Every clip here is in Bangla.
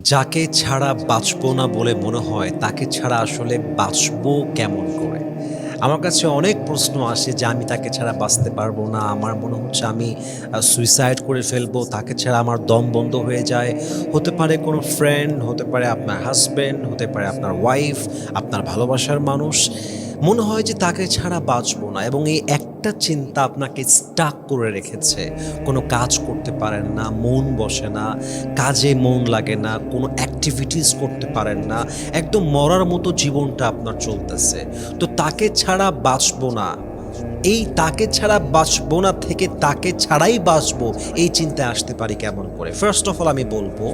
যাকে ছাড়া বাঁচবো না বলে মনে হয়, তাকে ছাড়া আসলে বাঁচবো কেমন করে? আমার কাছে অনেক প্রশ্ন আসে যে আমি তাকে ছাড়া বাঁচতে পারবো না। আমার মনে হচ্ছে আমি সুইসাইড করে ফেলবো। তাকে ছাড়া আমার দম বন্ধ হয়ে যায়। হতে পারে কোনো ফ্রেন্ড, হতে পারে আপনার হাসব্যান্ড, হতে পারে আপনার ওয়াইফ, আপনার ভালোবাসার মানুষ। মনে হয় যে তাকে ছাড়া বাঁচবো না এবং এই একটা চিন্তা আপনাকে স্টাক করে রেখেছে। কোনো কাজ করতে পারেন না, মন বসে না, কাজে মন লাগে না, কোনো অ্যাক্টিভিটিস করতে পারেন না। একদম মরার মতো জীবনটা আপনার চলতেছে। তো তাকে ছাড়া বাঁচবো না, এই তাকে ছাড়া বাঁচবো না থেকে তাকে ছাড়াই বাঁচবো, এই চিন্তায় আসতে পারি কেমন করে? ফার্স্ট অফ অল আমি বলবো,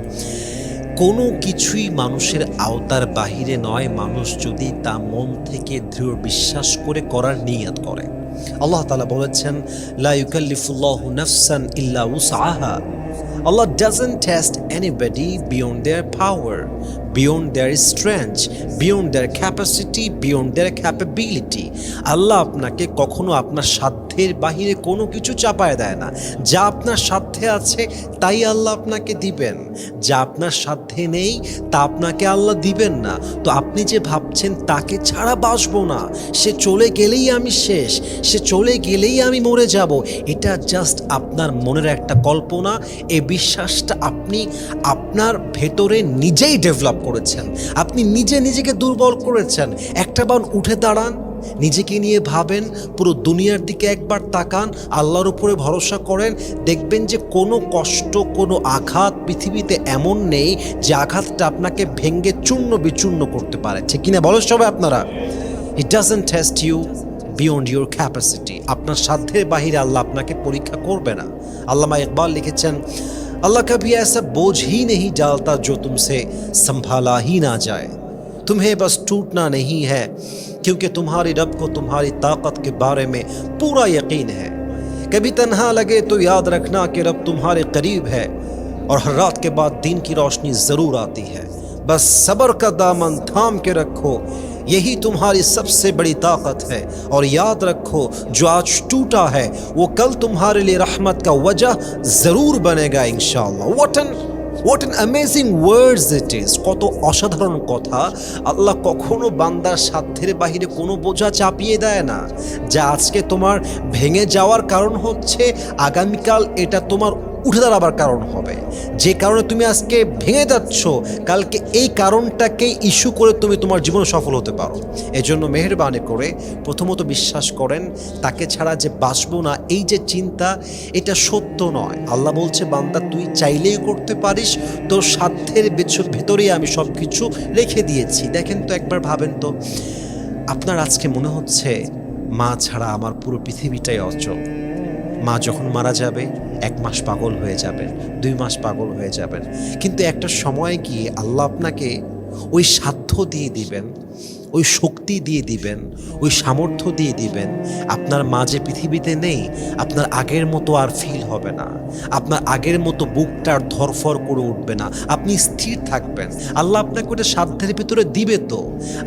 কোনো কিছুই মানুষের আওতার বাহিরে নয়, মানুষ যদি তা মন থেকে দৃঢ় বিশ্বাস করে করার নিয়ত করে। আল্লাহ তাআলা বলেছেন, লা ইউকাল্লিফুল্লাহু নাফসান ইল্লা উসআহা। Allah doesn't test anybody beyond their power, beyond their strength, beyond their capacity, beyond their capability. আল্লাহ আপনাকে কখনো আপনার সাধ্যের বাহিরে কোনো কিছু চাপায় দেয় না। যা আপনার সাধ্যে আছে তাই আল্লাহ আপনাকে দিবেন, যা আপনার সাধ্যে নেই তা আপনাকে আল্লাহ দিবেন না। তো আপনি যে ভাবছেন তাকে ছাড়া বাঁচবো না, সে চলে গেলেই আমি শেষ, সে চলে গেলেই আমি মরে যাব, এটা জাস্ট আপনার মনের একটা কল্পনা। এই বিশ্বাসটা আপনি আপনার ভেতরে নিজেই ডেভেলপ করেছেন। আপনি নিজে নিজেকে দুর্বল করেছেন। একটা বার উঠে দাঁড়ান, নিজেকে নিয়ে ভাবেন, পুরো দুনিয়ার দিকে একবার তাকান, আল্লাহর উপরে ভরসা করেন, দেখবেন যে কোনো কষ্ট, কোনো আঘাত পৃথিবীতে এমন নেই যে আঘাতটা আপনাকে ভেঙ্গে চূর্ণ বিচূর্ণ করতে পারে। ঠিক কিনা বলো সবাই আপনারা? It doesn't test you beyond your capacity. আপনার সাধ্যের বাহিরে আল্লাহ আপনাকে পরীক্ষা করবে না। আল্লামা ইকবাল লিখেছেন, अल्लाह कभी ऐसा बोझ ही नहीं डालता जो तुमसे संभाला ही ना जाए। तुम्हें बस टूटना नहीं है, क्योंकि तुम्हारे रब को तुम्हारी ताकत के बारे में पूरा यकीन है। कभी तन्हा लगे तो याद रखना कि रब तुम्हारे करीब है, और हर रात के बाद दिन की रोशनी ज़रूर आती है। बस सब्र का दामन थाम के रखो, यही तुम्हारी सबसे बड़ी ताकत है। और याद रखो, जो आज टूटा है वो कल तुम्हारे लिए रहमत का वजह ज़रूर बनेगा इंशाअल्लाह। What an amazing words it is! কত অসাধারণ কথা। আল্লাহ কখনো বান্দার সাধ্যের বাহিরে কোনো বোঝা চাপিয়ে দেয় না। যা আজকে তোমার ভেঙে যাওয়ার কারণ হচ্ছে, আগামীকাল এটা তোমার উঠে দাঁড়াবার কারণ হবে। যে কারণে তুমি আজকে ভেঙে যাচ্ছ, কালকে এই কারণটাকে ইস্যু করে তুমি তোমার জীবনে সফল হতে পারো। এজন্য মেহেরবানি করে প্রথমত বিশ্বাস করেন, তাকে ছাড়া যে বাঁচবো না এই যে চিন্তা, এটা সত্য নয়। আল্লাহ বলছে, বান্দা তুই চাইলেই করতে পারিস, তোর সাধ্যের ভেতরেই আমি সব কিছু রেখে দিয়েছি। দেখেন তো, একবার ভাবেন তো, আপনার আজকে মনে হচ্ছে মা ছাড়া আমার পুরো পৃথিবীটাই অচল। মা যখন মারা যাবে 1 মাস পাগল হয়ে যাবেন, 2 মাস পাগল হয়ে যাবেন, কিন্তু একটা সময় গিয়ে আল্লাহ আপনাকে ওই সাধ্য দিয়ে দিবেন, ওই শক্তি দিয়ে দিবেন, ওই সামর্থ্য দিয়ে দিবেন। আপনার মা যে পৃথিবীতে নেই, আপনার আগের মতো আর ফিল হবে না, আপনার আগের মতো বুকটা আর ধরফর করে উঠবে না, আপনি স্থির থাকবেন। আল্লাহ আপনাকে ওটা সাধ্যের ভিতরে দিবে তো।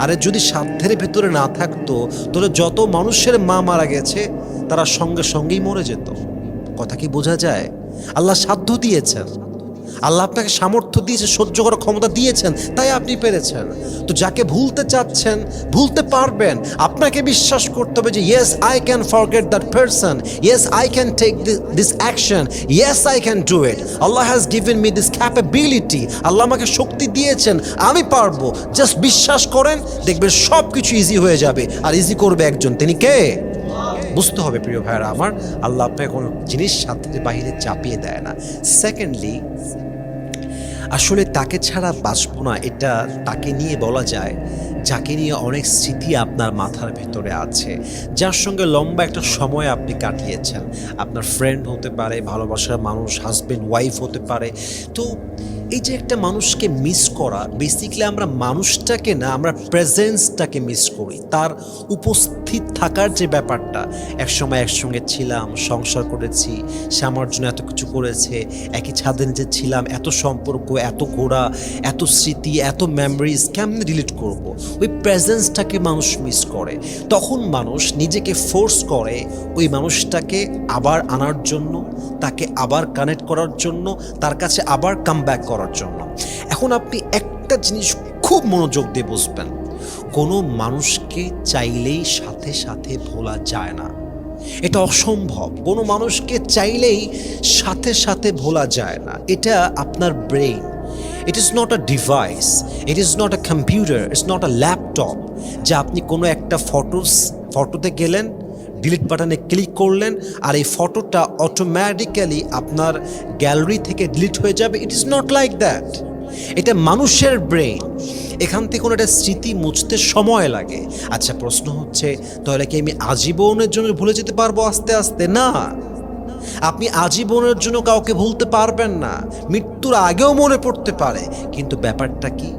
আরে যদি সাধ্যের ভিতরে না থাকতো, তাহলে যত মানুষের মা মারা গেছে তারা সঙ্গে সঙ্গেই মরে যেত। কথা কি বোঝা যায়? আল্লাহ সাধ্য দিয়েছেন, আল্লাহ আপনাকে সামর্থ্য দিয়েছে, সহ্য করার ক্ষমতা দিয়েছেন, তাই আপনি পেরেছেন। তো যাকে ভুলতে চাচ্ছেন, ভুলতে পারবেন। আপনাকে বিশ্বাস করতে হবে যে yes I can forget that person, yes I can take this action, yes I can do it. Allah has given me this capability. Allah আমাকে শক্তি দিয়েছেন, আমি পারবো। জাস্ট বিশ্বাস করেন, দেখবেন সব কিছু ইজি হয়ে যাবে। আর ইজি করবে একজন, তিনি কে? বুঝতে হবে প্রিয় ভাইরা আমার, আল্লাহ আপনাকে কোনো জিনিস সাধ্যের বাহিরে চাপিয়ে দেয় না। সেকেন্ডলি, আসলে তাকে ছাড়া বাঁচবো না, এটা তাকে নিয়ে বলা যায় যাকে নিয়ে অনেক স্মৃতি আপনার মাথার ভেতরে আছে, যার সঙ্গে লম্বা একটা সময় আপনি কাটিয়েছেন। আপনার ফ্রেন্ড হতে পারে, ভালোবাসার মানুষ, হাজব্যান্ড ওয়াইফ হতে পারে। তো এই যে একটা মানুষকে মিস করা, বেসিক্যালি আমরা মানুষটাকে না, আমরা প্রেজেন্সটাকে মিস করি। তার উপস্থিত থাকার যে ব্যাপারটা, একসময় একসঙ্গে ছিলাম, সংসার করেছি, সে আমার জন্য এত কিছু করেছে, একই ছাদের নিচে ছিলাম, এত সম্পর্ক, এত ঘোরা, এত স্মৃতি, এত মেমোরিজ, কেমনে ডিলিট করব? ওই প্রেজেন্সটাকে মানুষ মিস করে। তখন মানুষ নিজেকে ফোর্স করে ওই মানুষটাকে আবার আনার জন্য, তাকে আবার কানেক্ট করার জন্য, তার কাছে আবার কাম ব্যাক করার করার জন্য। এখন আপনি একটা জিনিস খুব মনোযোগ দিয়ে বুঝবেন, কোনো মানুষকে চাইলেই সাথে সাথে ভোলা যায় না, এটা অসম্ভব। কোনো মানুষকে চাইলেই সাথে সাথে ভোলা যায় না, এটা আপনার brain. It is not a device, it is not a computer, it's not a laptop যে আপনি কোনো একটা ফটোতে গেলেন, ডিলিট বাটনে ক্লিক করলেন আর এই ফটোটা অটোমেটিক্যালি আপনার গ্যালারি থেকে ডিলিট হয়ে যাবে। It is not like that. এটা মানুষের ব্রেইন, এখান থেকে কোনো একটা স্মৃতি মুছতে সময় লাগে। আচ্ছা, প্রশ্ন হচ্ছে তাহলে কি আমি আজীবনের জন্য ভুলে যেতে পারবো আস্তে আস্তে? না, আপনি আজীবনের জন্য কাউকে ভুলতে পারবেন না, মৃত্যুর আগেও মনে পড়তে পারে। কিন্তু ব্যাপারটা কি,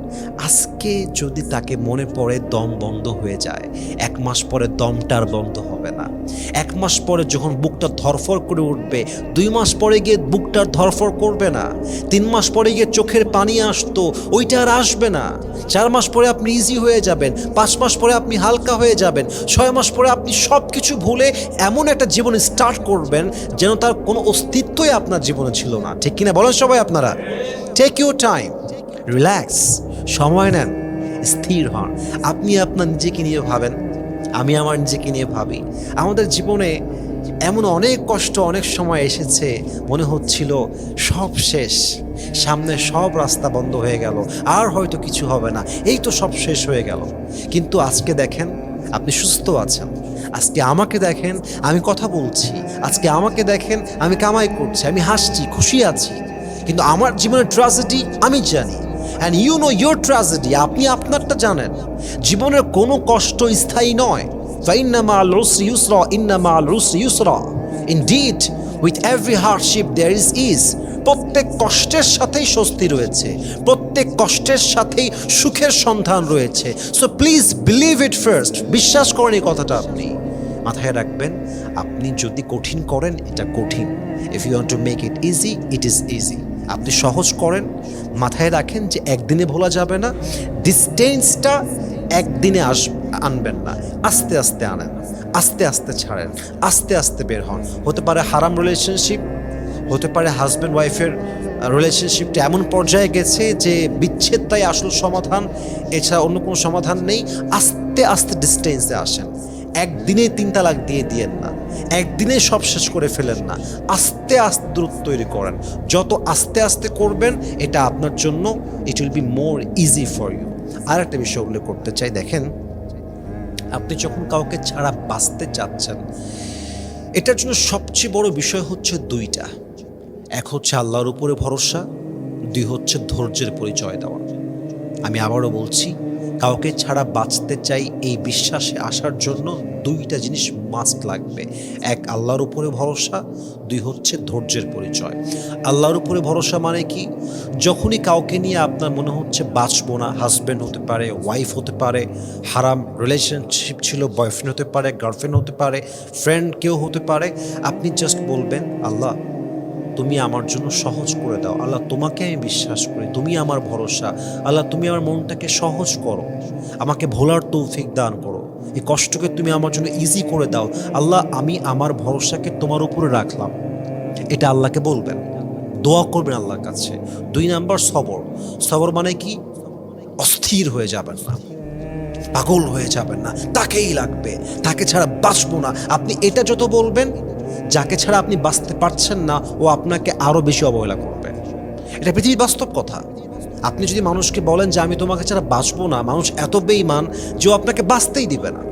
আজকে যদি তাকে মনে পড়ে দম বন্ধ হয়ে যায়, 1 মাস পরে দমটা আর বন্ধ হবে না। 1 মাস পরে যখন বুকটা ধরফর করে উঠবে, 2 মাস পরে গিয়ে বুকটার ধরফর করবে না। 3 মাস পরে গিয়ে চোখের পানি আসতো, ওইটা আর আসবে না। 4 মাস পরে আপনি ইজি হয়ে যাবেন, 5 মাস পরে আপনি হালকা হয়ে যাবেন, 6 মাস পরে আপনি সব কিছু ভুলে এমন একটা জীবন স্টার্ট করবেন যেন তার কোনো অস্তিত্বই আপনার জীবনে ছিল না। ঠিক কিনা বলেন সবাই আপনারা? টেক ইউর টাইম, রিল্যাক্স, সময় নেন, স্থির হন। আপনি আপনার নিজেকে নিয়ে ভাবেন, আমি আমার নিজেকে নিয়ে ভাবি। আমাদের জীবনে এমন অনেক কষ্ট অনেক সময় এসেছে, মনে হচ্ছিল সব শেষ, সামনে সব রাস্তা বন্ধ হয়ে গেল, আর হয়তো কিছু হবে না, এই তো সব শেষ হয়ে গেল। কিন্তু আজকে দেখেন আপনি সুস্থ আছেন, আজকে আমাকে দেখেন আমি কথা বলছি, আজকে আমাকে দেখেন আমি কামাই করছি, আমি হাসছি, খুশি আছি। কিন্তু আমার জীবনের ট্র্যাজেডি আমি জানি, and you know your tragedy, আপনি আপনারটা জানেন। জীবনের কোনো কষ্ট স্থায়ী নয়। فإن مع العسر يسرا إن مع العسر يسرا Indeed, with every hardship there is ease. প্রত্যেক কষ্টের সাথেই স্বস্তি রয়েছে, প্রত্যেক কষ্টের সাথেই সুখের সন্ধান রয়েছে। So please believe it first. বিশ্বাস করেন এই কথাটা, আপনি মাথায় রাখবেন। আপনি যদি কঠিন করেন, এটা কঠিন। If you want to make it easy, it is easy. আপনি সহজ করেন, মাথায় রাখেন যে একদিনে ভোলা যাবে না। ডিস্টেন্সটা একদিনে আনবেন না, আস্তে আস্তে আনেন, আস্তে আস্তে ছাড়েন, আস্তে আস্তে বের হন। হতে পারে হারাম রিলেশনশিপ, হতে পারে হাজব্যান্ড ওয়াইফের রিলেশনশিপটা এমন পর্যায়ে গেছে যে বিচ্ছেদটাই আসল সমাধান, এছাড়া অন্য কোনো সমাধান নেই। আস্তে আস্তে ডিস্টেন্সে আসেন। একদিনে 3 তালাক দিয়ে দিয়েন না, একদিনে সব শেষ করে ফেলেন না, আস্তে আস্তে দূরত্ব তৈরি করেন। যত আস্তে আস্তে করবেন, এটা আপনার জন্য it will be more easy for you. আর একটা বিষয় উল্লেখ করতে চাই, দেখেন আপনি যখন কাউকে ছাড়া বাঁচতে চাচ্ছেন, এটার জন্য সবচেয়ে বড় বিষয় হচ্ছে 2টা। এক হচ্ছে আল্লাহর উপরে ভরসা, 2 হচ্ছে ধৈর্যের পরিচয় দেওয়া। আমি আবারও বলছি, কাউকে ছাড়া বাঁচতে চাই, এই বিশ্বাসে আসার জন্য 2টা জিনিস মাস্ট লাগবে। 1 আল্লাহর উপরে ভরসা, 2 হচ্ছে ধৈর্যের পরিচয়। আল্লাহর উপরে ভরসা মানে কি? যখনই কাউকে নিয়ে আপনার মনে হচ্ছে বাঁচবো না, হাজব্যান্ড হতে পারে, ওয়াইফ হতে পারে, হারাম রিলেশনশিপ ছিল, বয়ফ্রেন্ড হতে পারে, গার্লফ্রেন্ড হতে পারে, ফ্রেন্ড কেউ হতে পারে, আপনি জাস্ট বলবেন, আল্লাহ তুমি আমার জন্য সহজ করে দাও। আল্লাহ তোমাকে আমি বিশ্বাস করি, তুমি আমার ভরসা। আল্লাহ তুমি আমার মনটাকে সহজ করো, আমাকে ভোলার তৌফিক দান করো, এই কষ্টকে তুমি আমার জন্য ইজি করে দাও। আল্লাহ আমি আমার ভরসাকে তোমার উপরে রাখলাম, এটা আল্লাহকে বলবেন, দোয়া করবেন আল্লাহর কাছে। 2 নাম্বার সবর। সবর মানে কি? অস্থির হয়ে যাবেন না, পাগল হয়ে যাবেন না, তাকেই লাগবে, তাকে ছাড়া বাঁচবো না। আপনি এটা যত বলবেন, যাকে ছাড়া আপনি বাঁচতে পারছেন না, ও আপনাকে আরও বেশি অবহেলা করবে। এটা পৃথিবীর বাস্তব কথা। আপনি যদি মানুষকে বলেন যে আমি তোমাকে ছাড়া বাঁচবো না, মানুষ এত বেঈমান যে ও আপনাকে বাঁচতেই দিবে না।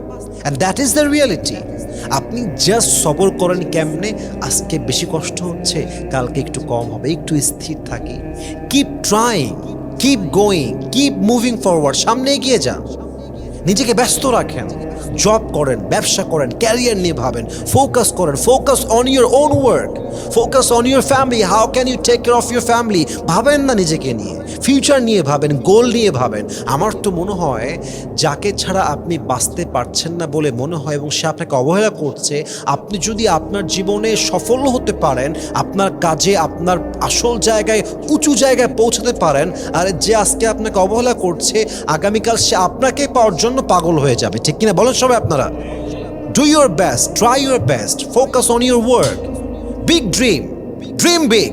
And that is the reality. আপনি জাস্ট সবর করেন কেমনে? আজকে বেশি কষ্ট হচ্ছে, কালকে একটু কম হবে, একটু স্থির থাকি। Keep trying, keep going, keep moving forward, সামনে এগিয়ে যান, নিজেকে ব্যস্ত রাখেন, জব করেন, ব্যবসা করেন, ক্যারিয়ার নিয়ে ভাবেন, ফোকাস করেন, focus on your own work, focus on your family, how can you take care of your family. ভাবেন না নিজেকে নিয়ে, ফিউচার নিয়ে ভাবেন, গোল নিয়ে ভাবেন। আমার তো মনে হয় যাকে ছাড়া আপনি বাঁচতে পারছেন না বলে মনে হয় এবং সে আপনাকে অবহেলা করছে, আপনি যদি আপনার জীবনে সফল হতে পারেন, আপনার কাজে আপনার আসল জায়গায়, উঁচু জায়গায় পৌঁছাতে পারেন, আর যে আজকে আপনাকে অবহেলা করছে, আগামীকাল সে আপনাকে পাওয়ার জন্য পাগল হয়ে যাবে। ঠিক কিনা বলেন সবাই আপনারা? Do your best, try your best, focus on your work, big dream, dream big,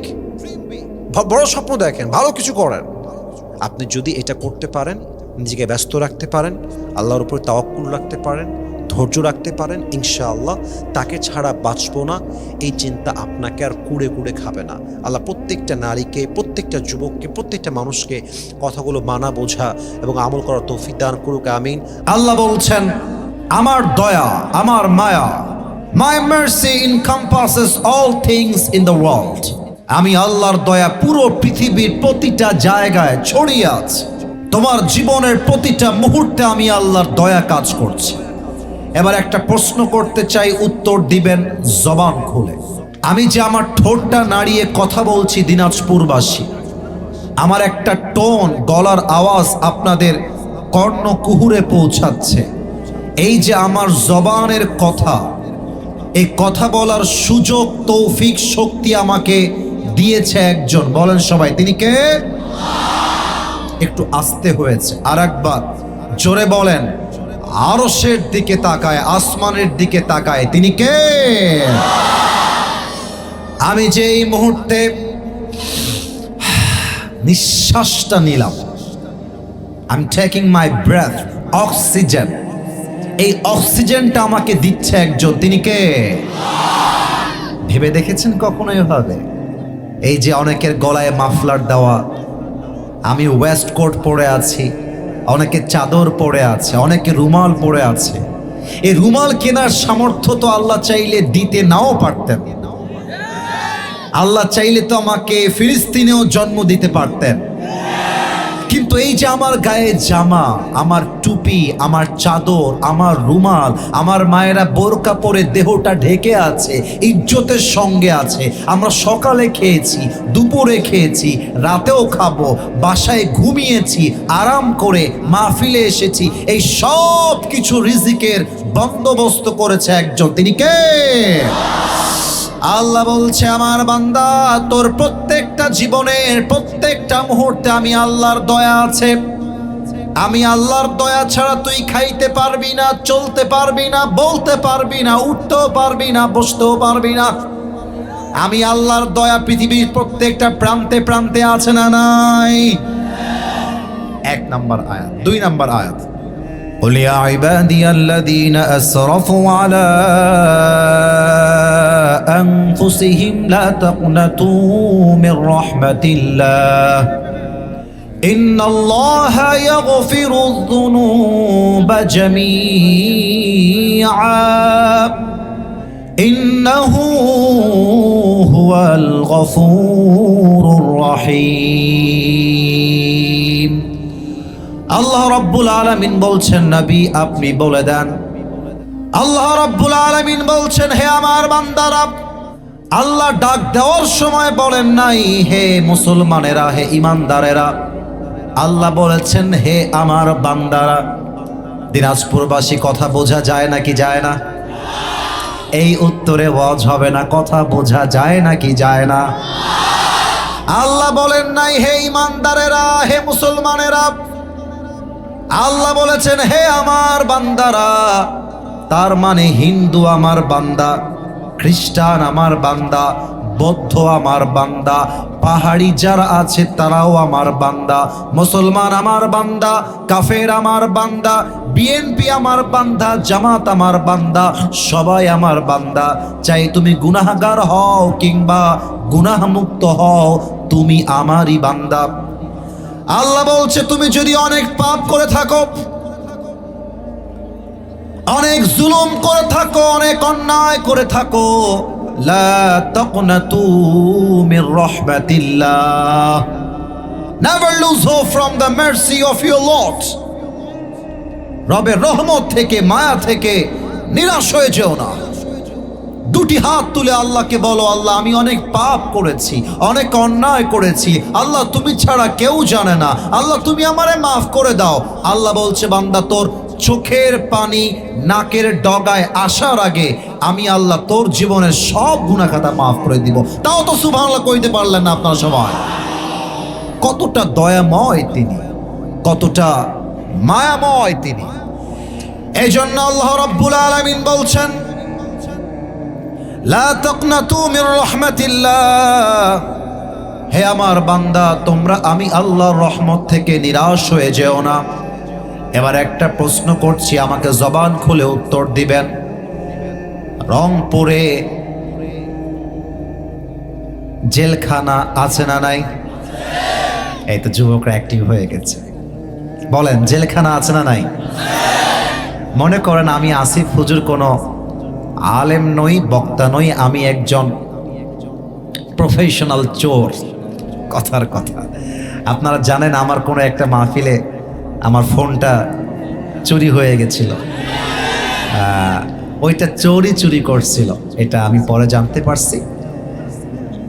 বড় স্বপ্ন দেখেন, ভালো কিছু করেন। আপনি যদি এটা করতে পারেন, নিজেকে ব্যস্ত রাখতে পারেন, আল্লাহর উপর তাওয়াক্কুল রাখতে পারেন, ধৈর্য রাখতে পারেন, ইনশাআল্লাহ তাকে ছাড়া বাঁচবো না এই চিন্তা আপনাকে আর কুড়ে কুড়ে খাবে না। আল্লাহ প্রত্যেকটা নারীকে, প্রত্যেকটা যুবককে, প্রত্যেকটা মানুষকে কথাগুলো মানা, বোঝা এবং আমল করার তৌফিক দান করুক, আমিন। আল্লাহ বলছেন, আমার দয়া, আমার মায়া, my mercy encompasses all things in the world. আমি আল্লাহর দয়া পুরো পৃথিবীর প্রতিটা জায়গায় ছড়িয়ে আছে। তোমার জীবনের প্রতিটা মুহূর্তে আমি আল্লাহর দয়া কাজ করছি। এবার একটা প্রশ্ন করতে চাই, উত্তর দিবেন জবান খুলে। আমি যে আমার ঠোঁটটা নাড়িয়ে কথা বলছি দিনাজপুরবাসী, আমার একটা টোন, গলার আওয়াজ আপনাদের কর্ণকুহুরে পৌঁছাচ্ছে। এই যে আমার জবানের কথা, এই কথা বলার সুযোগ, তৌফিক, শক্তি আমাকে দিয়েছে একজন। বলেন সবাই, তিনি কে? একটু আস্তে হয়েছে, আর একবার জোরে বলেন। আরশের দিকে তাকায়, আসমানের দিকে তাকায়, তিনি কে? আমি যে এই মুহূর্তে নিঃশ্বাসটা নিলাম, I am taking my breath, oxygen, এই অক্সিজেনটা আমাকে দিচ্ছে একজন, তিনি কে? ভেবে দেখেছেন কখনো এভাবে? এই যে অনেকের গলায় মাফলার দেওয়া, আমি ওয়েস্ট কোট পরে আছি, অনেকে চাদর পরে আছে, অনেকে রুমাল পরে আছে। এই রুমাল কেনার সামর্থ্য তো আল্লাহ চাইলে দিতে নাও পারতেন। আল্লাহ চাইলে তো আমাকে ফিলিস্তিনেও জন্ম দিতে পারতেন। কিন্তু এই যে আমার গায়ে জামা, আমার টুপি, আমার চাদর, আমার রুমাল, আমার মায়েরা বোরকা পরে দেহটা ঢেকে আছে, ইজ্জতের সঙ্গে আছে। আমরা সকালে খেয়েছি, দুপুরে খেয়েছি, রাতেও খাবো, বাসায় ঘুমিয়েছি, আরাম করে মাহফিলে এসেছি। এই সব কিছু রিজিকের বন্দোবস্ত করেছে একজন, তিনি কে? আল্লাহ বলছে, আমার বান্দা, তোর প্রত্যেকটা জীবনের প্রত্যেকটা মুহূর্তে আমি আল্লাহর দয়া আছে। আমি আল্লাহর দয়া ছাড়া তুই খাইতে পারবি না, চলতে পারবি না, বলতে পারবি না, উঠতেও পারবি না, বসতেও পারবি না। আমি আল্লাহর দয়া পৃথিবীর প্রত্যেকটা প্রান্তে প্রান্তে আছে না নাই? 1 নম্বর আয়াত। 2 নম্বর আয়াত, قل يا عبادي الذين أسرفوا على أنفسهم لا تقنطوا من رحمة الله إن الله يغفر الذنوب جميعا إنه هو الغفور الرحيم। আল্লাহ রাব্বুল আলামিন বলছেন, নবী আপনি বলে দেন। আল্লাহ রাব্বুল আলামিন বলছেন, হে আমার বান্দারা। আল্লাহ ডাক দেওয়ার সময় বলেন নাই হে মুসলমানেরা, হে ইমানদারেরা। আল্লাহ বলেছেন, হে আমার বান্দারা। দিনাজপুরবাসী কথা বোঝা যায় নাকি যায় না? এই উত্তরে ওয়াজ হবে না, কথা বোঝা যায় নাকি যায় না? আল্লাহ বলেন নাই হে ইমানদারেরা, হে মুসলমানেরা। আল্লাহ বলেছেন, হে আমার বান্দারা। তার মানে হিন্দু আমার বান্দা, খ্রিস্টান আমার বান্দা, বৌদ্ধ আমার বান্দা, পাহাড়ি যারা আছে তারাও আমার বান্দা, মুসলমান আমার বান্দা, কাফের আমার বান্দা, বিএনপি আমার বান্দা, জামাত আমার বান্দা, সবাই আমার বান্দা। চাই তুমি গুনাহগার হও কিংবা গুনাহমুক্ত হও, তুমি আমারই বান্দা। আল্লাহ বলছে, তুমি যদি অনেক পাপ করে থাকো, অনেক জুলুম করে থাকো, অনেক অন্যায় করে থাকো, লা তাকনাতু মির রাহমাতিল্লাহ, never lose hope from the mercy of your lord. রবের রহমত থেকে, মায়া থেকে নিরাশ হয়ে যেও না। দুটি হাত তুলে আল্লাহকে বলো, আল্লাহ আমি অনেক পাপ করেছি, অনেক অন্যায় করেছি, আল্লাহ তুমি ছাড়া কেউ জানে না, আল্লাহ তুমি আমারে মাফ করে দাও। আল্লাহ বলছে, বান্দা তোর চোখের পানি নাকের ডগায় আসার আগে আমি আল্লাহ তোর জীবনের সব গুনাহ খাতা মাফ করে দিব। তাও তো সুবহানাল্লাহ কইতে পারলেন না আপনার সবাই। কতটা দয়াময় তিনি, কতটা মায়াময় তিনি। এই জন্য আল্লাহ রাব্বুল আলামিন বলছেন, লা তাকনাতু মির রাহমাতিল্লাহ, হে আমার বান্দা, তোমরা আমি আল্লাহর রহমত থেকে নিরাশ হয়ে যেও না। এবার একটা প্রশ্ন করছি, আমাকে জবান খুলে উত্তর দিবেন। রংপুরে জেলখানা আছে না নাই? এই তো যুবকরা অ্যাক্টিভ হয়ে গেছে। বলেন, জেলখানা আছে না নাই? মনে করেন আমি আসিফ হুজুর কোনো আলেম নই, বক্তা নই, আমি একজন প্রফেশনাল চোর। কথার কথা, আপনারা জানেন আমার কোনো একটা মাহফিলে আমার ফোনটা চুরি হয়ে গেছিল। ওইটা চুরি করছিল, এটা আমি পরে জানতে পারছি।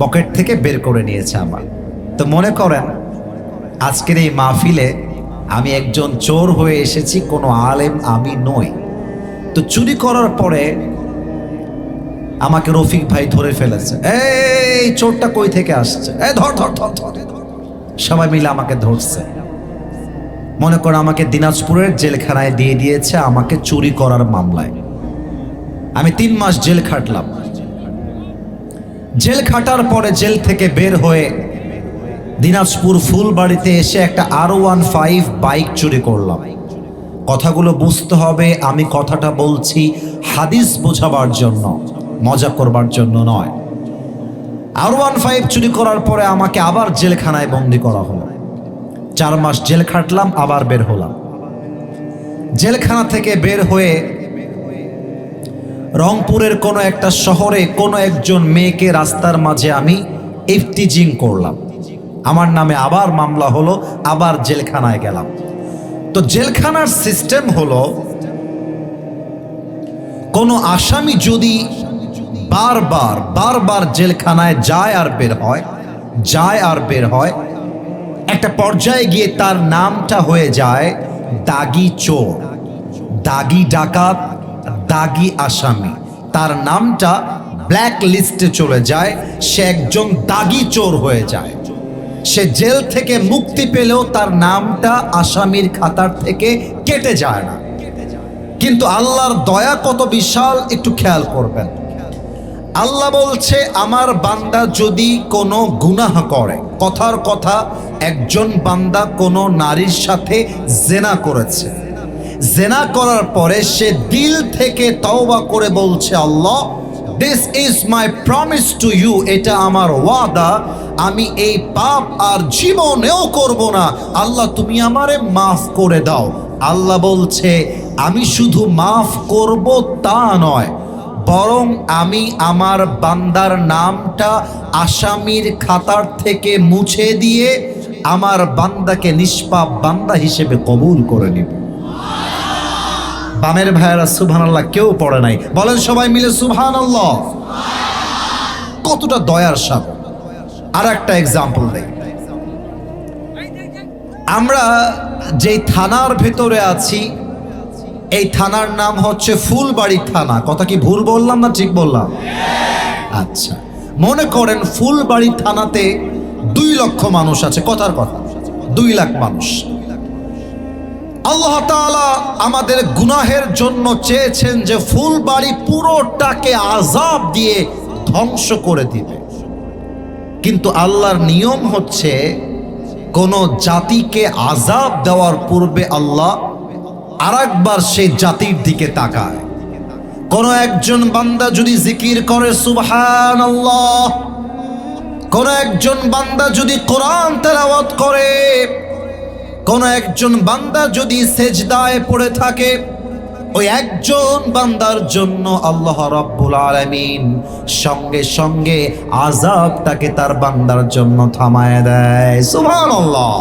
পকেট থেকে বের করে নিয়েছে আমার। তো মনে করেন আজকের এই মাহফিলে আমি একজন চোর হয়ে এসেছি, কোনো আলেম আমি নই। তো চুরি করার পরে আমাকে রফিক ভাই ধরে ফেলেছে। এই চোরটা কই থেকে আসছে, এই ধর ধর ধর ধর। সবাই মিলে আমাকে ধরছে। মনে করেন আমাকে দিনাজপুরের জেলখানায় দিয়ে দিয়েছে আমাকে চুরি করার মামলায়। আমি 3 মাস জেল খাটলাম। জেল খাটার পরে জেল থেকে বের হয়ে দিনাজপুর ফুলবাড়িতে এসে একটা R15 বাইক চুরি করলাম। কথাগুলো বুঝতে হবে, আমি কথাটা বলছি হাদিস বোঝাবার জন্য, মজা করবার জন্য নয়। R15 চুরি করার পরে আমাকে আবার জেলখানায় বন্দি করা হলো। 4 মাস জেল খাটলাম, আবার বের হলাম। জেলখানা থেকে বের হয়ে রংপুরের কোনো একটা শহরে কোনো একজন মেয়েকে রাস্তার মাঝে আমি ইফতিজিং করলাম। আমার নামে আবার মামলা হলো, আবার জেলখানায় গেলাম। তো জেলখানার সিস্টেম হলো, কোনো আসামি যদি বারবার জেলখানায় যায় আর বের হয়, একটা পর্যায়ে গিয়ে তার নামটা হয়ে যায় দাগি চোর, দাগি ডাকাত, দাগি আসামি। তার নামটা ব্ল্যাক লিস্টে চলে যায়, সে একজন দাগি চোর হয়ে যায়। সে জেল থেকে মুক্তি পেলেও তার নামটা আসামির খাতার থেকে কেটে যায় না। কিন্তু আল্লাহর দয়া কত বিশাল, একটু খেয়াল করবেন। আল্লাহ বলছে, আমার বান্দা যদি কোনো গুনাহ করে, কথার কথা একজন বান্দা কোনো নারীর সাথে জেনা করেছে, জেনা করার পরে সে দিল থেকে তওবা করে বলছে, Allah this is my promise to you, এটা আমার ওয়াদা, আমি এই পাপ আর জীবনেও করব না, আল্লাহ তুমি আমারে মাফ করে দাও। আল্লাহ বলছে, আমি শুধু মাফ করব তা নয়, বরং আমি আমার বান্দার নামটা আসামির খাতার থেকে মুছে দিয়ে আমার বান্দাকে নিষ্পাপ বান্দা হিসেবে কবুল করে নিব। বামের ভাইয়েরা সুবহানাল্লাহ কেউ পড়ে নাই, বলেন সবাই মিলে সুবহানাল্লাহ। কতটা দয়ার সাথে। আর একটা এক্সাম্পল দেই, আমরা যেই থানার ভেতরে আছি, এই থানার নাম হচ্ছে ফুলবাড়ি থানা। কথা কি ভুল বললাম না ঠিক বললাম? আচ্ছা, মনে করেন ফুলবাড়ি থানাতে 2 লক্ষ মানুষ আছে। কথার কথা, 2 লাখ মানুষ। আল্লাহ তাআলা আমাদের গুনাহের জন্য চেয়েছেন যে ফুলবাড়ি পুরোটাকে আযাব দিয়ে ধ্বংস করে দিবে। কিন্তু আল্লাহর নিয়ম হচ্ছে, কোন জাতিকে আযাব দেওয়ার পূর্বে আল্লাহ আরেকবার সেই জাতির দিকে তাকায়। কোন একজন বান্দা যদি জিকির করে সুবহানাল্লাহ, কোন একজন বান্দা যদি কোরআন তেলাওয়াত করে, কোন একজন বান্দা যদি সেজদায় পড়ে থাকে, ওই একজন বান্দার জন্য আল্লাহ রাব্বুল আলামিন সঙ্গে সঙ্গে আযাবটাকে তার বান্দার জন্য থামায় দেয়। সুবহানাল্লাহ,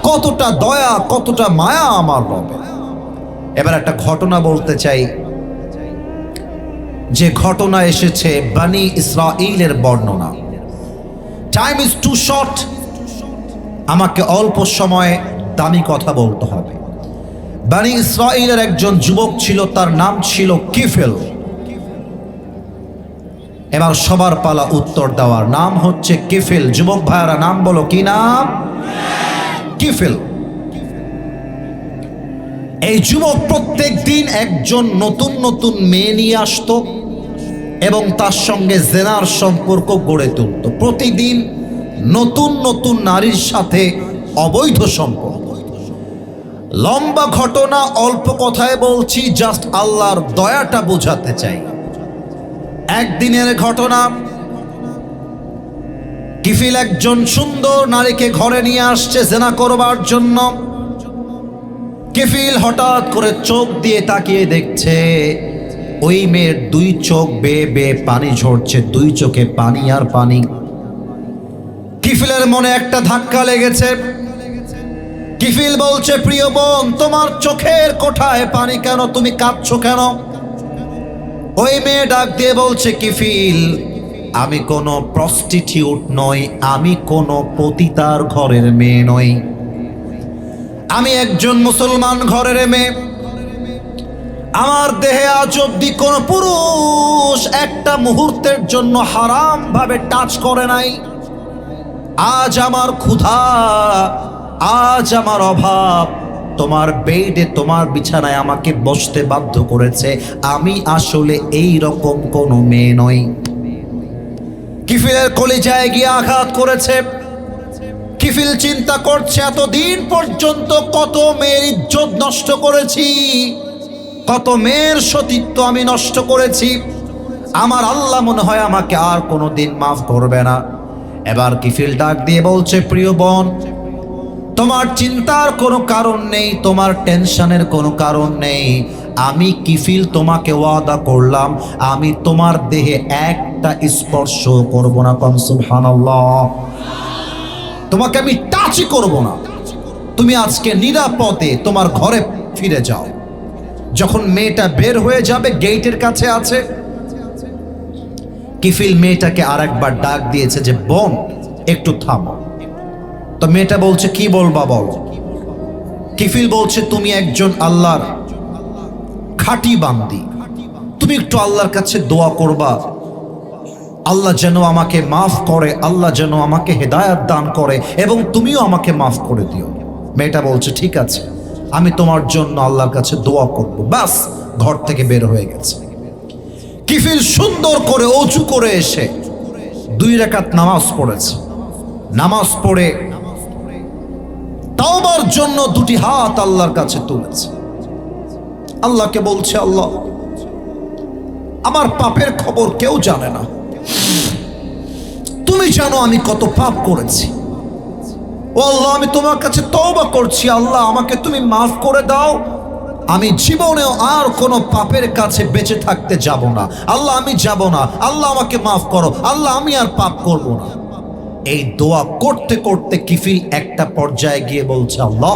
কতটা দয়া, কতটা মায়া আমার রবে। এবার একটা ঘটনা বলতে চাই, যে ঘটনা এসেছে বনি ইসরাঈলের বর্ণনা। টাইম ইজ টু শর্ট, আমাকে অল্প সময়ে দামি কথা বলতে হবে। বনি ইসরাঈলের একজন যুবক ছিল, তার নাম ছিল কিফেল। এবার সবার পালা উত্তর দেওয়ার। নাম হচ্ছে কিফেল। যুবক ভাইয়ারা নাম বলো, কি নাম? কিফেল। এই যুবক প্রত্যেক দিন একজন নতুন নতুন মেয়ে নিয়ে আসতো এবং তার সঙ্গে জেনার সম্পর্ক গড়ে তুলত। প্রতিদিন নতুন নতুন নারীর সাথে অবৈধ সম্পর্ক। লম্বা ঘটনা, অল্প কথায় বলছি, জাস্ট আল্লাহর দয়াটা বোঝাতে চাই। একদিনের ঘটনা, কিফিল একজন সুন্দর নারীকে ঘরে নিয়ে আসছে জেনা করবার জন্য। কিফিল হঠাৎ করে চোখ দিয়ে তাকিয়ে দেখছে ওই মেয়ের দুই চোখ বেয়ে বেয়ে পানি ঝরছে, দুই চোখে পানি আর পানি। কিফিলের মনে একটা ধাক্কা লেগেছে। কিফিল বলছে, প্রিয় বোন, তোমার চোখের কোঠায় পানি কেন? তুমি কাঁদছো কেন? ওই মেয়ে ডাক দিয়ে বলছে, কিফিল, আমি কোনো প্রস্টিটিউট নই, আমি কোনো পতিতার ঘরের মেয়ে নই, আমি একজন মুসলমান ঘরের মেয়ে। আমার দেহে আজ অব্দি কোন পুরুষ একটা মুহূর্তের জন্য হারাম ভাবে টাচ করে নাই। আজ আমার ক্ষুধা, আজ আমার অভাব তোমার বেডে, তোমার বিছানায় আমাকে বসতে বাধ্য করেছে। আমি আসলে এই রকম কোনো মেয়ে নই। কিফিলের কলিজায় গিয়ে আঘাত করেছে। কিফিল চিন্তা করছে, এতদিন পর্যন্ত কত মেয়ের ইজ্জত নষ্ট করেছি, কত মেয়ের সতীত্ব আমি নষ্ট করেছি। আমার আল্লাহ মনে হয় আমাকে আর কোনোদিন মাফ করবে না। এবার কিফিল ডাক দিয়ে বলছে, প্রিয় বোন, তোমার চিন্তার কোনো কারণ নেই, তোমার টেনশনের কোনো কারণ নেই। আমি কিফিল তোমাকে ওয়াদা করলাম, আমি তোমার দেহে একটা স্পর্শ করব না। কম সুবহানাল্লাহ। তোমাকে আমি টাচই করব না। তুমি আজকে নিরাপদে তোমার ঘরে ফিরে যাও। যখন মেয়েটা বের হয়ে যাবে, গেটের কাছে আছে, কিফিল মেয়েটাকে আরেকবার ডাক দিয়েছে যে, বোন একটু থামো। তো মেয়েটা বলছে, কি বলবা বলো। কিফিল বলছে, তুমি একজন আল্লাহর খাঁটি বান্দি, তুমি একটু আল্লাহর কাছে দোয়া করবা, আল্লাহ যেন আমাকে মাফ করে, আল্লাহ যেন আমাকে হেদায়েত দান করে, এবং তুমিও আমাকে মাফ করে দিও। মেয়েটা বলছে, ঠিক আছে, আমি তোমার জন্য আল্লাহর কাছে দোয়া করব। বাস, ঘর থেকে বের হয়ে গেছে। কিফিল সুন্দর করে অজু করে এসে 2 রাকাত নামাজ পড়েছে। নামাজ পড়ে তাওবার জন্য 2টি হাত আল্লাহর কাছে তুলেছে। আল্লাহকে বলছে, আল্লাহ, আমার পাপের খবর কেউ জানে না, তুমি জানো আমি কত পাপ করেছি। ও আল্লাহ, আমি তোমার কাছে তওবা করছি, আল্লাহ আমাকে তুমি মাফ করে দাও। আমি জীবনেও আর কোনো পাপের কাছে বেঁচে থাকতে যাব না। আল্লাহ, আমি যাব না। আল্লাহ আমাকে মাফ করো। আল্লাহ, আমি আর পাপ করব না। এই দোয়া করতে করতে কিফিল একটা পর্যায়ে গিয়ে বলছে, আল্লাহ,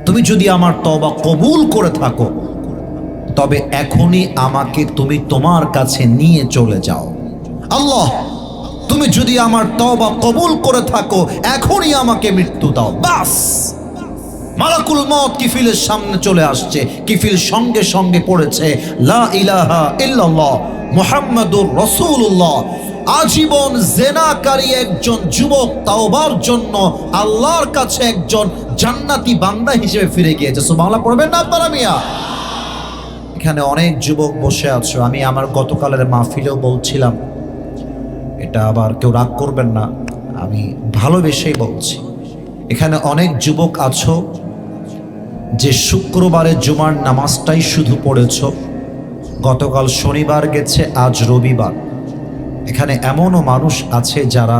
তুমি যদি আমার তওবা কবুল করে থাকো, তবে এখনই আমাকে তুমি তোমার কাছে নিয়ে চলে যাও। আল্লাহ, তুমি যদি আমার তওবা কবুল করে থাকো, এখনই আমাকে মৃত্যু দাও। বাস, মালাকুল মউত কিফিলের সামনে চলে আসছে। কিফিল সঙ্গে সঙ্গে পড়েছে, লা ইলাহা ইল্লাল্লাহ মুহাম্মাদুর রাসূলুল্লাহ। আজীবন জেনাকারী একজন যুবক তাওবার জন্য আল্লাহর কাছে একজন জান্নাতি বান্দা হিসেবে ফিরে গিয়েছে। সুবহানাল্লাহ পড়বেন না আপনারা মিয়া? এখানে অনেক যুবক বসে আছো। আমি আমার গতকালের মাহফিলেও বলছিলাম, এটা আবার কেউ রাগ করবেন না, আমি ভালোবেসেই বলছি। এখানে অনেক যুবক আছো যে শুক্রবারে জুমার নামাজটাই শুধু পড়েছ। গতকাল শনিবার গেছে, আজ রবিবার। এখানে এমনও মানুষ আছে যারা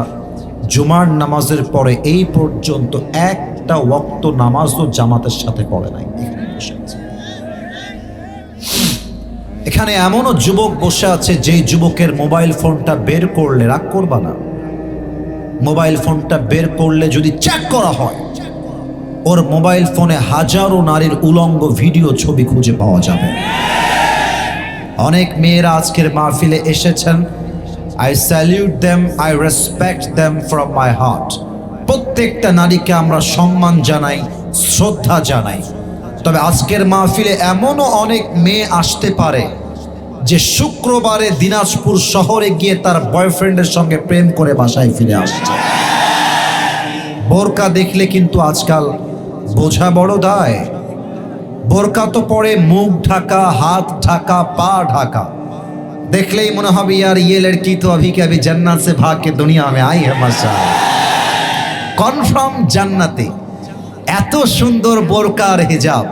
জুমার নামাজের পরে এই পর্যন্ত একটা ওয়াক্ত নামাজও জামাতের সাথে পড়ে নাই। এখানে এমনও যুবক বসে আছে যেই যুবকের মোবাইল ফোনটা বের করলে, রাগ করবা না, মোবাইল ফোনটা বের করলে যদি চেক করা হয়, ওর মোবাইল ফোনে হাজারো নারীর উলঙ্গ ভিডিও ছবি খুঁজে পাওয়া যাবে। অনেক মেয়েরা আজকের মাহফিলে এসেছেন। I salute them, I respect them from my heart. প্রত্যেকটা নারীকে আমরা সম্মান জানাই, শ্রদ্ধা জানাই। তবে আজকের মাহফিলে এমনও অনেক মেয়ে আসতে পারে যে শুক্রবারে দিনাজপুর শহরে গিয়ে তার বয়ফ্রেন্ডের সঙ্গে প্রেম করে বাসায় ফিরে আসছে। বোরকা দেখলে কিন্তু আজকাল বোঝা বড় দায়। বোরকা তো পরে মুখ ঢাকা, হাত ঢাকা, পা ঢাকা। देखले ही मने होबे यार ये लड़की तो अभी के अभी जन्नत से भाग के दुनिया में आई है माशाअल्लाह कन्फार्म জান্নাতে এত সুন্দর বোরকা আর হিজাব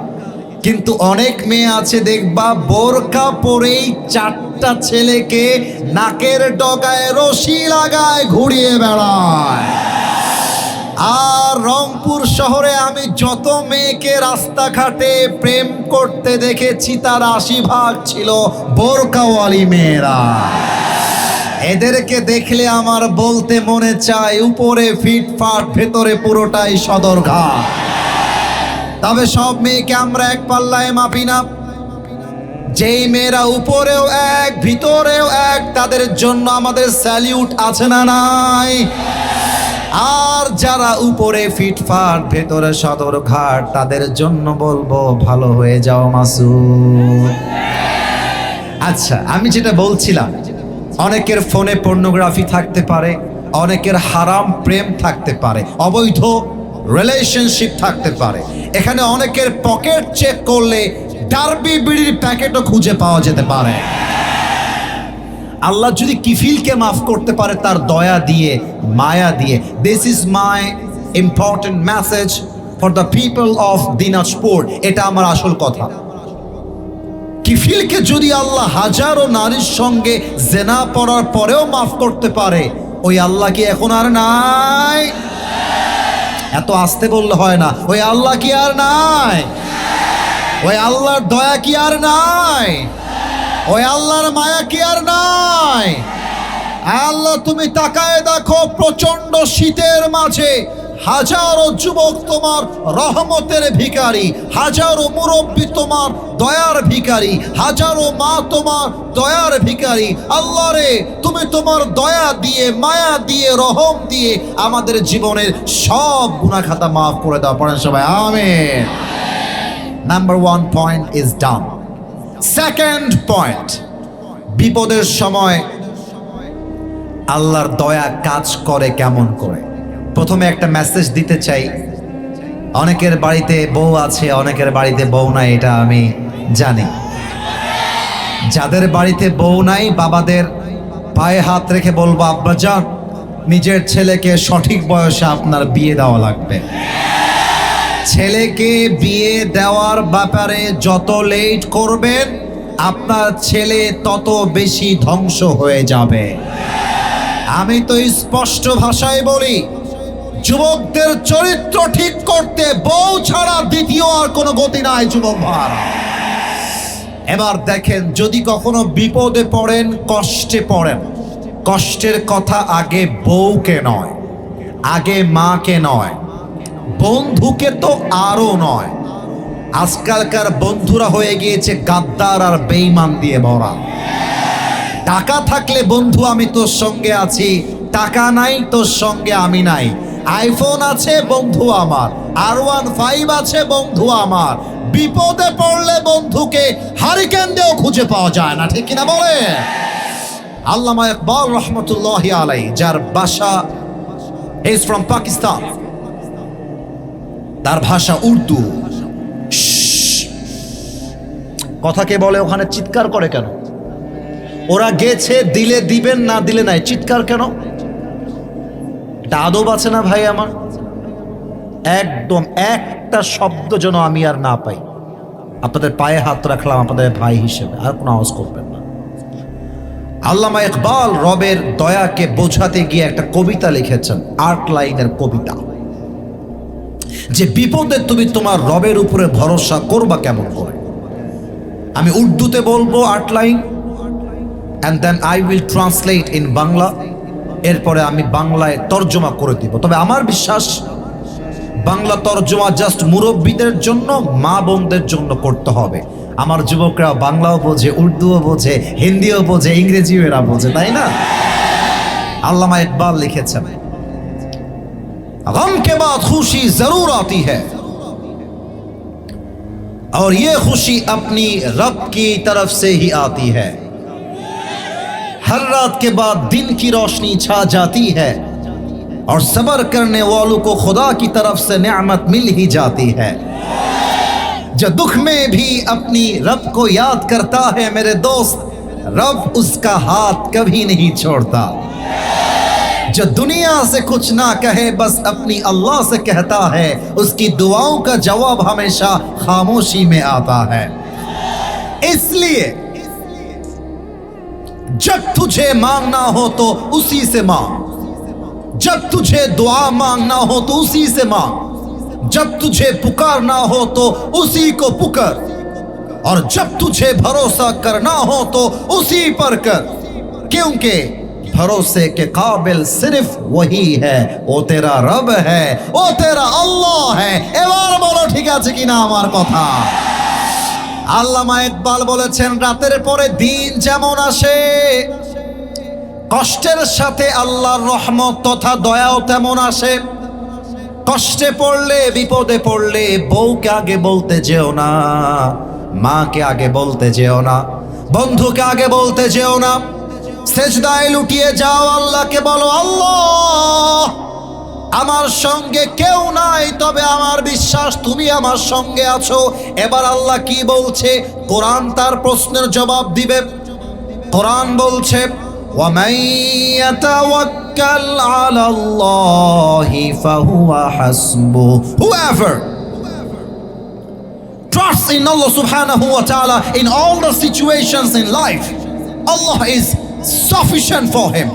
কিন্তু অনেক মেয়ে আছে দেখবা বোরকা পরেই চারটা ছেলেকে নাকের ডগায় রশি লাগায় ঘুরিয়ে বেড়ায় আর রংপুর শহরে আমি যত মেয়েকে রাস্তাঘাটে প্রেম করতে দেখেছি তার ৮০% ছিল বোরকাওয়ালি মেয়েরা এদেরকে দেখলে আমার বলতে মনে চায় উপরে ফিটফাট ভেতরে পুরোটাই সদরঘাট তবে সব মেয়েকে আমরা এক পাল্লায় মাপি না যেই মেয়েরা উপরেও এক ভিতরেও এক তাদের জন্য আমাদের স্যালিউট আছে না নাই আর যারা উপরে ফিটফাট ভেতরে সদরঘাট তাদের জন্য বলবো ভালো হয়ে যাও মাসুদ আচ্ছা আমি যেটা বলছিলাম অনেকের ফোনে পর্নোগ্রাফি থাকতে পারে অনেকের হারাম প্রেম থাকতে পারে অবৈধ রিলেশনশিপ থাকতে পারে এখানে অনেকের পকেট চেক করলে ডার্বি বিড়ির প্যাকেটও খুঁজে পাওয়া যেতে পারে আল্লাহ যদি কিফিলকে মাফ করতে পারে তার দয়া দিয়ে মায়া দিয়ে this is my important message for the people of Dinajpur এটা আমার আসল কথা কিফিলকে যদি আল্লাহ হাজারো নারীর সঙ্গে জেনা পড়ার পরেও মাফ করতে পারে ওই আল্লাহ কি এখন আর নাই এত আস্তে বললে হয় না ওই আল্লাহ কি আর নাই ওই আল্লাহর দয়া কি আর নাই ওই আল্লাহর মায়া কি আর নাই আল্লাহ তুমি তাকায় দেখো প্রচন্ড শীতের মাঝে হাজারো যুবক তোমার রহমতের ভিখারি হাজারো মুরব্বী তোমার দয়ার ভিখারি হাজারো মা তোমার দয়ার ভিখারি আল্লাহ রে তুমি তোমার দয়া দিয়ে মায়া দিয়ে রহম দিয়ে আমাদের জীবনের সব গুনাহ খাতা মাফ করে দাও পড়েন সবাই আমিন number 1 point is done second point বিপদের সময় আল্লাহর দয়া কাজ করে কেমন করে প্রথমে একটা মেসেজ দিতে চাই অনেকের বাড়িতে বউ আছে অনেকের বাড়িতে বউ নাই এটা আমি জানি যাদের বাড়িতে বউ নাই বাবাদের পায়ে হাত রেখে বলবো আব্বাজান নিজের ছেলেকে সঠিক বয়সে আপনার বিয়ে দেওয়া লাগবে ছেলেকে বিয়ে দেওয়ার ব্যাপারে যত লেট করবেন আপনার ছেলে তত বেশি ধ্বংস হয়ে যাবে আমি তো স্পষ্ট ভাষায় বলি যুবকদের চরিত্র ঠিক করতে বউ ছাড়া দ্বিতীয় আর কোনো গতি নাই যুবক ভাইরা এবার দেখেন যদি কখনো বিপদে পড়েন কষ্টে পড়েন কষ্টের কথা আগে বউকে নয় আগে মাকে নয় বন্ধুকে তো আরো নয় আজকালকার বন্ধুরা হয়ে গিয়েছে গাদ্দার আর বেঈমান দিয়ে ভরা টাকা থাকলে বন্ধু আমি তোর সঙ্গে আছি টাকা নাই তোর সঙ্গে আমি নাই আইফোন আছে বন্ধু আমার R15 আছে বন্ধু আমার বিপদে পড়লে বন্ধুকে হারিকেন দিয়েও খুঁজে পাওয়া যায় না ঠিক কিনা বলে আল্লামা ইকবাল রহমতুল্লাহি আলাইহি যার বাসা ইজ ফ্রম পাকিস্তান তার ভাষা উর্দু কথা কে বলে ওখানে চিৎকার করে কেন ওরা গেছে দিলে দিবেন না দিলে নাই চিৎকার কেন আদব আছে না ভাই আমার একদম একটা শব্দ যেন আমি আর না পাই আপনাদের পায়ে হাত রাখলাম আপনাদের ভাই হিসেবে আর কোনো আওয়াজ করবেন না আল্লামা ইকবাল রবের দয়াকে বোঝাতে গিয়ে একটা কবিতা লিখেছেন 8 লাইনের কবিতা যে বিপদে তুমি তোমার রবের উপরে ভরসা করবা কেমন করে আমি উর্দুতে বলবো 8 line and then I will translate in Bangla এরপরে আমি বাংলায় তরজমা করে দিব তবে আমার বিশ্বাস বাংলা তরজমা জাস্ট মুরব্বীদের জন্য মা বোনদের জন্য করতে হবে আমার যুবকরা বাংলাও বোঝে উর্দুও বোঝে হিন্দিও বোঝে ইংরেজিও এরা বোঝে তাই না আল্লামা ইকবাল লিখেছেন गम के बाद खुशी जरूर आती है और ये खुशी अपनी रब की तरफ से ही आती है हर रात के बाद दिन की रोशनी छा जाती है और सब्र करने वालों को खुदा की तरफ से नेमत मिल ही जाती है जो दुख में भी अपनी रब को याद करता है मेरे दोस्त रब उसका हाथ कभी नहीं छोड़ता। जो दुनिया से कुछ ना कहे बस अपनी अल्लाह से कहता है, उसकी दुआओं का जवाब हमेशा खामोशी में आता है। इसलिए जब तुझे मांगना हो तो उसी से मांग, जब तुझे दुआ मांगना हो तो उसी से मांग, जब तुझे पुकारना हो तो उसी को पुकार, और जब तुझे भरोसा करना हो तो उसी पर कर, क्योंकि भरोसे के काबिल सिर्फ वही है, वो तेरा रब है, वो तेरा अल्लाह है। এবার বলো ঠিক আছে কিনা আমার কথা। আল্লামা ইকবাল বলেছেন, রাতের পরে দিন যেমন আসে, কষ্টের সাথে আল্লাহর রহমত তথা দয়াও তেমন আসে। কষ্টে পড়লে, বিপদে পড়লে বউকে আগে বলতে যেও না, মাকে আগে বলতে যেও না, বন্ধুকে আগে বলতে যেও না। সেজদায় লুটিয়ে যাও, আল্লাহকে বলো, আল্লাহ আমার সঙ্গে কেউ নাই, তবে আমার বিশ্বাস তুমি আমার সঙ্গে আছো। এবার আল্লাহ কি বলছে? কোরআন তার প্রশ্নের জবাব দিবে। কোরআন বলছে, وَمَن يَتَوَكَّلْ عَلَى اللَّهِ فَهُوَ حَسْبُهُ. Whoever trusts in Allah subhanahu wa ta'ala in all the situations in life, Allah is sufficient for him.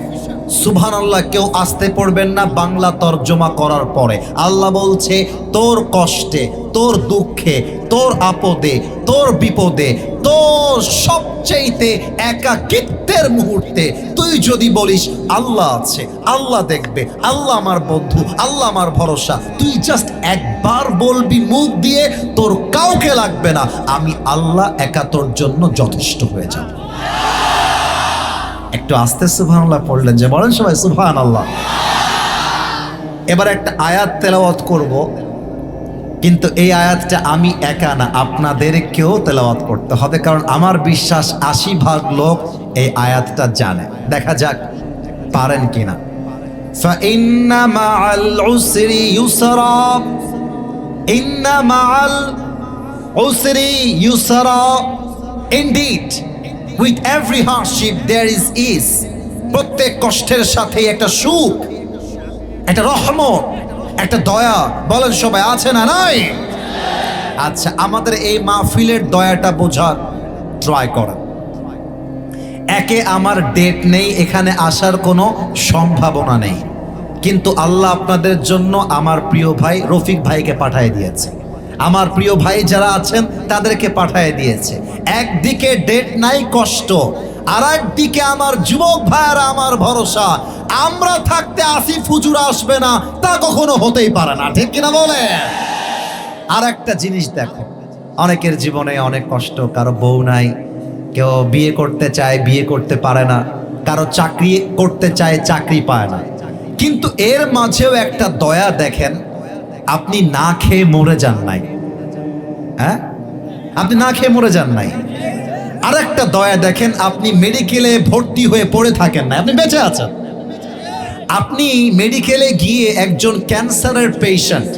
সুবহানাল্লাহ। কেউ আসতে পড়বেন না বাংলা তরজমা করার পরে। আল্লাহ বলছে, তোর কষ্টে, তোর দুঃখে, তোর আপদে, তোর বিপদে, তোর সবচেয়েতে একাকিত্বের মুহূর্তে তুই যদি বলিস আল্লাহ আছে, আল্লাহ দেখবে, আল্লাহ আমার বন্ধু, আল্লাহ আমার ভরসা, তুই জাস্ট একবার বলবি মুখ দিয়ে, তোর কাউকে লাগবে না, আমি আল্লাহ একা তোর জন্য যথেষ্ট হয়ে যাব। একটু আস্তে সুবহানাল্লাহ পড়লেন যে, বলেন সবাই সুবহানাল্লাহ। এবার একটা আয়াত তেলাওয়াত করব, কিন্তু এই আয়াতটা আমি একা না, আপনাদেরকেও তেলাওয়াত করতে হবে, কারণ আমার বিশ্বাস ৮০% লোক এই আয়াতটা জানে। দেখা যাক পারেন কিনা। ফাইন্না মাআল উসরি ইউসরা, ইন্না মাআল উসরি ইউসরা, indeed with every hardship there is ease. প্রত্যেক কষ্টের সাথে একটা সুখ, একটা রহমত, একটা দয়া। বলেন সবাই আছে না নাই? আচ্ছা, আমাদের এই মাহফিলের দয়াটা বোঝার ট্রাই করেন। একে আমার ডেট নেই, এখানে আসার কোনো সম্ভাবনা নেই, কিন্তু আল্লাহ আপনাদের জন্য আমার প্রিয় ভাই রফিক ভাইকে পাঠিয়ে দিয়েছে, আমার প্রিয় ভাই যারা আছেন তাদেরকে পাঠিয়ে দিয়েছে। একদিকে ডেট নাই, কষ্ট, আর একদিকে আমার যুবক ভাইয়েরা আমার ভরসা। আমরা থাকতে আসিফ হুজুর আসবে না, তা কখনো হতেই পারে না, ঠিক কিনা বলে? আর একটা জিনিস দেখো, অনেকের জীবনে অনেক কষ্ট, কারো বউ নাই, কেউ বিয়ে করতে চায় বিয়ে করতে পারে না, কারো চাকরি করতে চায় চাকরি পায় না, কিন্তু এর মাঝেও একটা দয়া দেখেন, আপনি না খেয়ে মরে যান নাই। হ্যাঁ, আপনি না খেয়ে মরে যান নাই। আর একটা দয়া দেখেন, আপনি মেডিকেলে ভর্তি হয়ে পড়ে থাকেন না, আপনি বেঁচে আছেন। আপনি মেডিকেলে গিয়ে একজন ক্যান্সারের পেশেন্ট,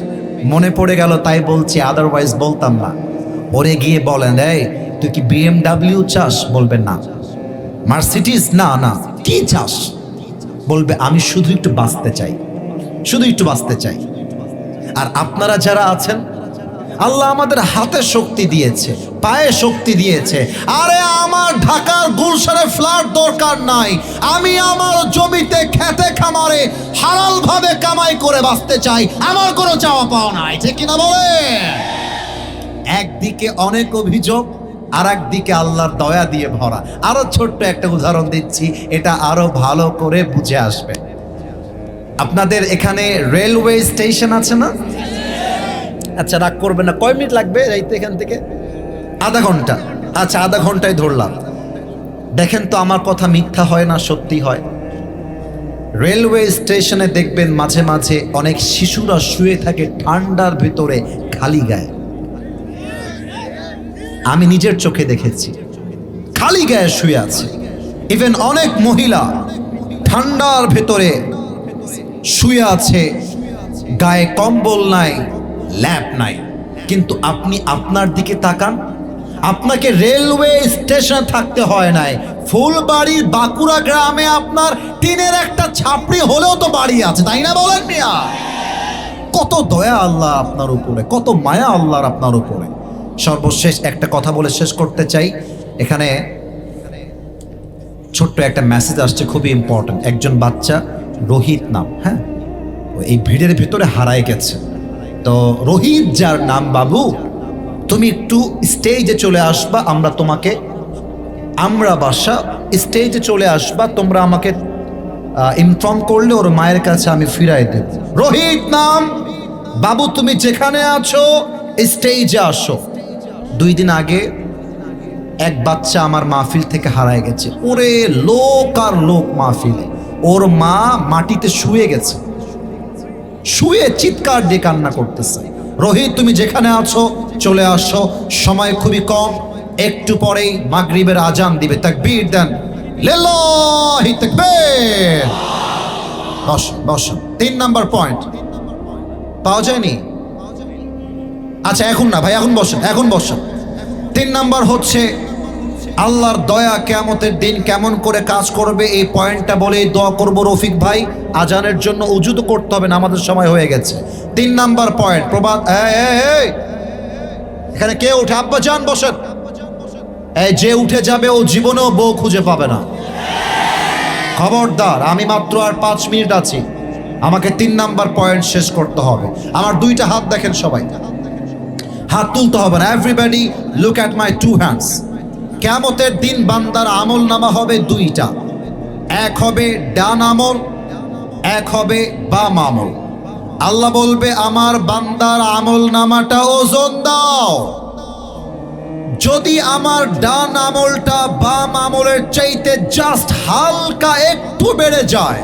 মনে পড়ে গেল তাই বলছি, আদারওয়াইজ বলতাম না, ওরে গিয়ে বলেন, এই তুই কি BMW চাস? বলবেন না। মার্সিডিজ? না না। কি চাস? বলবে আমি শুধু একটু বাঁচতে চাই, শুধু একটু বাঁচতে চাই। আর আপনারা যারা আছেন, আল্লাহ আমাদের হাতে শক্তি দিয়েছে, পায়ে শক্তি দিয়েছে। আরে আমার ঢাকার গুলশানে ফ্ল্যাট দরকার নাই, আমি আমার জমিতে খেতে খামারে হালাল ভাবে কামাই করে বাঁচতে চাই, আমার কোনো চাওয়া পাওয়া নাই, ঠিক কিনা বলে? একদিকে অনেক অভিযোগ, আর একদিকে আল্লাহর দয়া দিয়ে ভরা। আরো ছোট্ট একটা উদাহরণ দিচ্ছি, এটা আরো ভালো করে বুঝে আসবে। আপনাদের এখানে রেলওয়ে স্টেশন আছে না? আচ্ছা, রাগ করবেন না, কয় মিনিট লাগবে যাইতে এখান থেকে? আধা ঘন্টা। আচ্ছা, আধা ঘন্টায় ধরলাম। দেখেন তো আমার কথা মিথ্যা হয় না, সত্যি হয়। রেলওয়ে স্টেশনে দেখবেন মাঝে মাঝে অনেক শিশুরা শুয়ে থাকে ঠান্ডার ভিতরে খালি গায়ে। আমি নিজের চোখে দেখেছি, খালি গায়ে শুয়ে আছে। ইভেন অনেক মহিলা ঠান্ডার ভেতরে শুয়ে আছে, গায়ে কম্বল নাই, ল্যাপ নাই, কিন্তু আপনি আপনার দিকে তাকান, আপনাকে রেলওয়ে স্টেশনে থাকতে হয় নাই, ফুলবাড়ির বাঁকুড়া গ্রামে আপনার টিনের একটা ছাপড়ি হলেও তো বাড়ি আছে, তাই না বলেন মিয়া? কত দয়া আল্লাহ আপনার উপরে, কত মায়া আল্লাহর আপনার উপরে। সর্বশেষ একটা কথা বলে শেষ করতে চাই। এখানে ছোট্ট একটা মেসেজ আসছে, খুবই ইম্পর্টেন্ট। একজন বাচ্চা রোহিত নাম, হ্যাঁ, এই ভিড়ের ভিতরে হারায় গেছে। তো রোহিত যার নাম, বাবু তুমি একটু স্টেজে চলে আসবা, আমরা বাসা স্টেজে চলে আসবা, তোমরা আমাকে ইনফর্ম করলে ওর মায়ের কাছে আমি ফিরাই দেব। রোহিত নাম, বাবু তুমি যেখানে আছো স্টেজে আসো। 2 দিন আগে এক বাচ্চা আমার মাহফিল থেকে হারায় গেছে। ওরে লোক আর লোক মাহফিলে, ওর মা মাটিতে শুয়ে গেছে, শুয়ে চিৎকার দিয়ে কান্না করতেছে। রোহিত তুমি যেখানে আছো চলে আসো, সময় খুবই কম, একটু পরেই মাগরিবের আজান দিবে। তাকবীর দেন, লিল্লাহি তাকবীর। বসেন। 3 নাম্বার পয়েন্ট পাওয়া যায়নি? আচ্ছা এখন না ভাই, এখন বসেন। 3 নাম্বার হচ্ছে আল্লাহর দয়া কিয়ামতের দিন কেমন করে কাজ করবে, এই পয়েন্টটা বলে দোয়া করব। রফিক ভাই আজানের জন্য উজু তো করতে হবে না, আমাদের সময় হয়ে গেছে। 3 নাম্বার পয়েন্ট, প্রবাদ এখানে কে উঠে? আব্বা যান বসেন। এই যে উঠে যাবে ও জীবনেও বউ খুঁজে পাবে না, খবরদার। আমি মাত্র আর 5 মিনিট আছি, আমাকে 3 নাম্বার পয়েন্ট শেষ করতে হবে। আমার 2টা হাত দেখেন, সবাই হাত তুলতে হবে না। Everybody look at my 2 hands. কিয়ামতের দিন বান্দার আমল নামা হবে 2টা, এক হবে ডান আমল, এক হবে বাম আমল। আল্লাহ বলবে আমার বান্দার আমল নামাটা ওজন দাও। যদি আমার ডান আমলটা বাম আমলের চাইতে জাস্ট হালকা একটু বেড়ে যায়,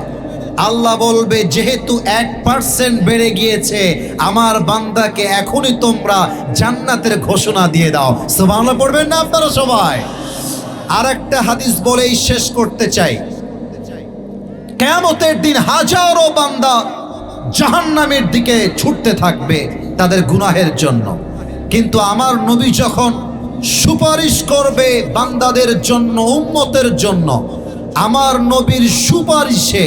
আল্লাহ বলবে যেহেতু 1% বেড়ে গিয়েছে, আমার বান্দাকে এখনই তোমরা জান্নাতের ঘোষণা দিয়ে দাও। সুবহানাল্লাহ পড়বেন না আপনারা সবাই? আর একটা হাদিস বলেই শেষ করতে চাই। কিয়ামতের দিন হাজারো বান্দা জাহান্নামের দিকে ছুটতে থাকবে তাদের গুনাহের জন্য, কিন্তু আমার নবী যখন সুপারিশ করবে বান্দাদের জন্য, উম্মতের জন্য, আমার নবীর সুপারিশে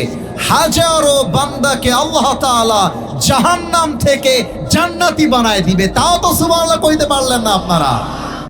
হাজারো বান্দাকে আল্লাহ তাআলা জাহান্নাম থেকে জান্নাতি বানায় দিবে। তাও তো সুবহানাল্লাহ কইতে পারলেন না আপনারা?